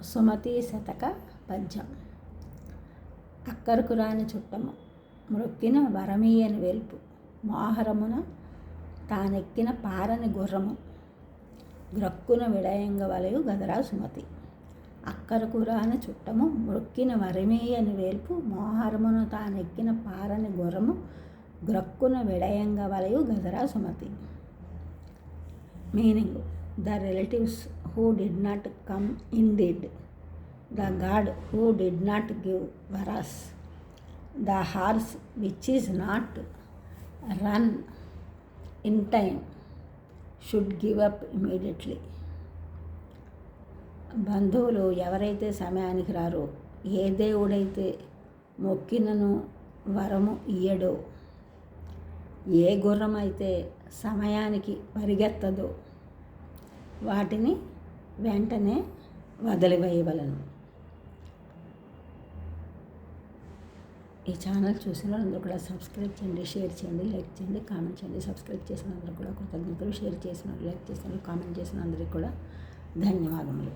సుమతి శతక పద్యం. అక్కరకు రాని చుట్టము మ్రొక్కిన వరమీయని వెల్పు, మోహరమున తానెక్కిన పారని గుర్రము, గ్రక్కున విడయంగ వలయు గదరా సుమతి. అక్కరకు రాని చుట్టము మ్రొక్కిన వరమీయని వేల్పు, మోహరమున తానెక్కిన పారని గుర్రము, గ్రక్కున విడయంగ వలయు గదరా సుమతి. Meaning: the relatives who did not come indeed, the God who did not give varas, the horse which is not run in time should give up immediately. బంధువులు ఎవరైతే సమయానికి రారో, ఏ దేవుడైతే మొక్కినను వరము ఇయ్యడో, ఏ గుర్రం అయితే సమయానికి పరిగెత్తదో వాటిని వెంటనే వదిలివేయవలను. ఈ ఛానల్ చూసిన అందరూ కూడా సబ్స్క్రైబ్ చేయండి, షేర్ చేయండి, లైక్ చేయండి, కామెంట్ చేయండి. సబ్స్క్రైబ్ చేసిన అందరూ కూడా కృతజ్ఞతలు, షేర్ చేసిన, లైక్ చేసిన, కామెంట్ చేసిన అందరికీ కూడా ధన్యవాదములు.